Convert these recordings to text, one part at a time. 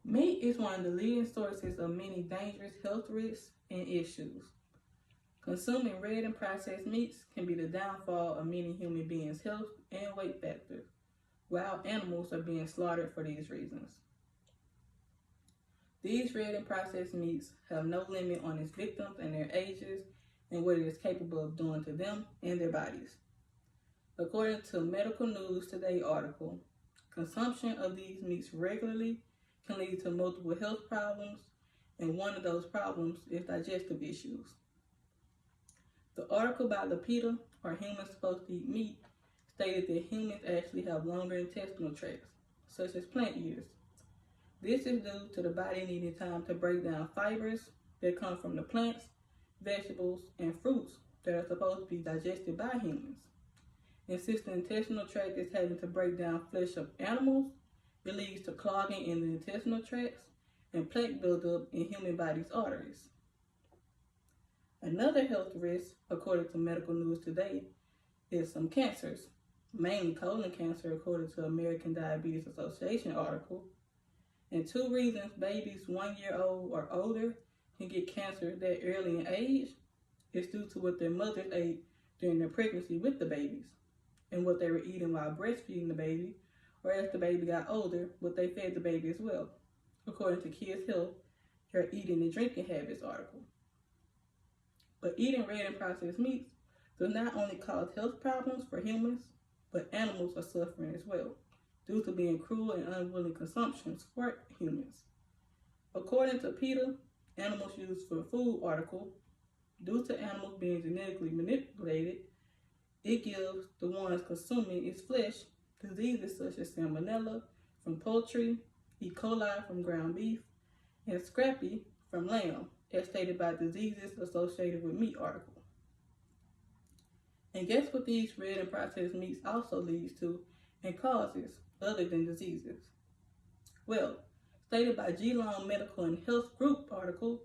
Meat is one of the leading sources of many dangerous health risks and issues. Consuming red and processed meats can be the downfall of many human beings' health and weight factors, while animals are being slaughtered for these reasons. These red and processed meats have no limit on its victims and their ages and what it is capable of doing to them and their bodies. According to Medical News Today article, consumption of these meats regularly can lead to multiple health problems, and one of those problems is digestive issues. The article by Lapita, Are Humans Supposed to Eat Meat?, stated that humans actually have longer intestinal tracts, such as plant eaters. This is due to the body needing time to break down fibers that come from the plants, vegetables, and fruits that are supposed to be digested by humans. And since the intestinal tract is having to break down flesh of animals, it leads to clogging in the intestinal tracts and plaque buildup in human body's arteries. Another health risk, according to Medical News Today, is some cancers, mainly colon cancer, according to American Diabetes Association article. And two reasons babies 1 year old or older can get cancer that early in age is due to what their mothers ate during their pregnancy with the babies, and what they were eating while breastfeeding the baby, or as the baby got older, what they fed the baby as well, according to Kids Health, their eating and drinking habits article. But eating red and processed meats does not only cause health problems for humans, but animals are suffering as well, due to being cruel and unwilling consumptions for humans. According to PETA, Animals Used for Food article, due to animals being genetically manipulated, it gives the ones consuming its flesh diseases such as salmonella from poultry, E. coli from ground beef, and scrapie from lamb, as stated by Diseases Associated with Meat article. And guess what these red and processed meats also leads to and causes other than diseases? Well, stated by Geelong Medical and Health Group article,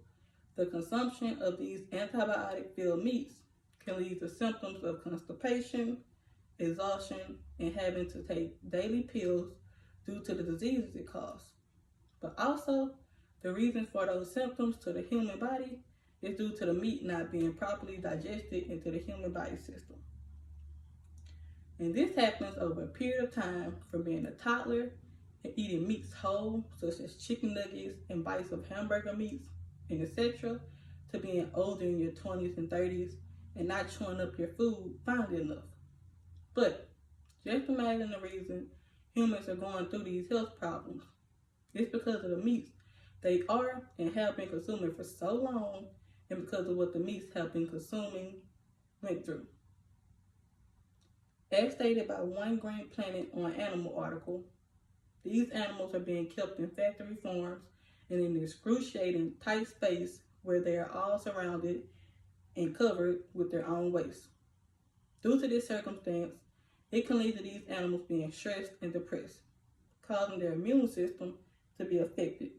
the consumption of these antibiotic-filled meats can lead to symptoms of constipation, exhaustion, and having to take daily pills due to the diseases it causes. But also, the reason for those symptoms to the human body is due to the meat not being properly digested into the human body system. And this happens over a period of time from being a toddler and eating meats whole, such as chicken nuggets and bites of hamburger meats, and etc., to being older in your 20s and 30s and not chewing up your food fine enough. But just imagine the reason humans are going through these health problems. It's because of the meats they are and have been consuming for so long, and because of what the meats have been consuming went through. As stated by One Green Planet on Animal article, these animals are being kept in factory farms and in an excruciating tight space where they are all surrounded and covered with their own waste. Due to this circumstance, it can lead to these animals being stressed and depressed, causing their immune system to be affected.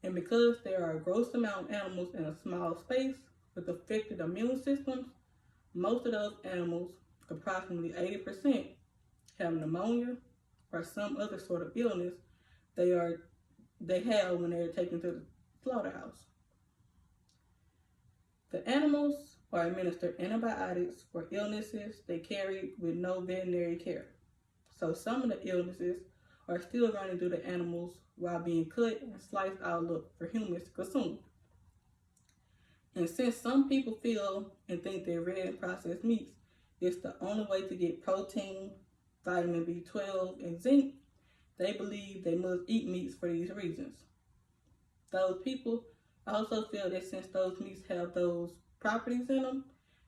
And because there are a gross amount of animals in a small space with affected immune systems, most of those animals, approximately 80%, have pneumonia or some other sort of illness they have when they're taken to the slaughterhouse. The animals are administered antibiotics for illnesses they carry with no veterinary care. So some of the illnesses are still running through the animals while being cut and sliced out for humans to consume. And since some people feel and think that red and processed meats is the only way to get protein, vitamin B12, and zinc, they believe they must eat meats for these reasons. Those people also feel that since those meats have those properties in them,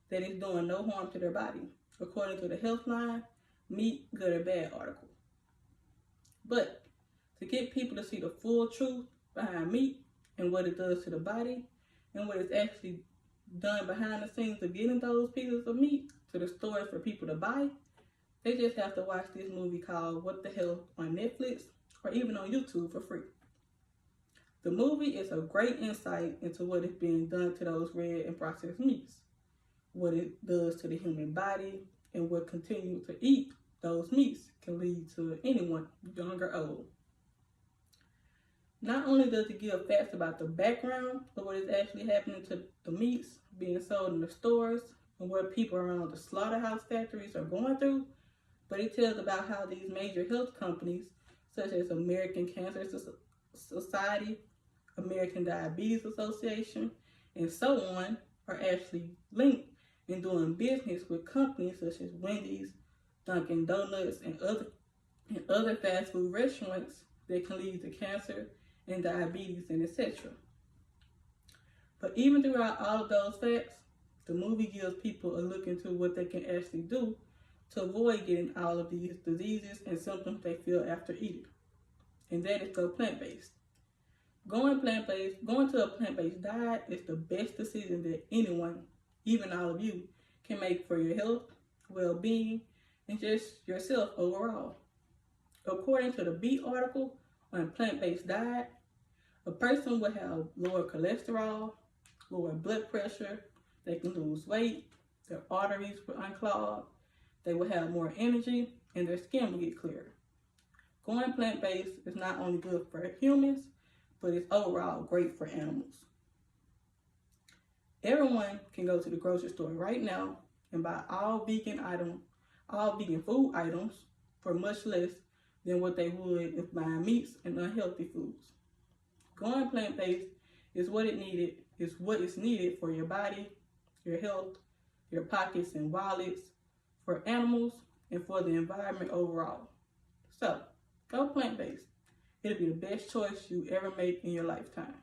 that it's doing no harm to their body, according to the Healthline Meat Good or Bad article. But to get people to see the full truth behind meat and what it does to the body and what is actually done behind the scenes of getting those pieces of meat to the stores for people to buy, they just have to watch this movie called What the Hell on Netflix or even on YouTube for free. The movie is a great insight into what is being done to those red and processed meats, what it does to the human body, and what continuing to eat those meats can lead to anyone, young or old. Not only does it give facts about the background of what is actually happening to the meats being sold in the stores and what people around the slaughterhouse factories are going through, but it tells about how these major health companies, such as American Cancer Society, American Diabetes Association, and so on, are actually linked in doing business with companies such as Wendy's, Dunkin' Donuts, and other fast food restaurants that can lead to cancer and diabetes and etc. But even throughout all of those facts, the movie gives people a look into what they can actually do to avoid getting all of these diseases and symptoms they feel after eating. And that is go plant-based. Going to a plant-based diet is the best decision that anyone, even all of you, can make for your health, well-being, and just yourself overall. According to the Beat article on plant-based diet, a person will have lower cholesterol, lower blood pressure, they can lose weight, their arteries will unclog, they will have more energy, and their skin will get clearer. Going plant-based is not only good for humans, but it's overall great for animals. Everyone can go to the grocery store right now and buy all vegan food items for much less than what they would if buying meats and unhealthy foods. Going plant-based is what is needed for your body, your health, your pockets and wallets, for animals, and for the environment overall. So, go plant-based. It'll be the best choice you ever make in your lifetime.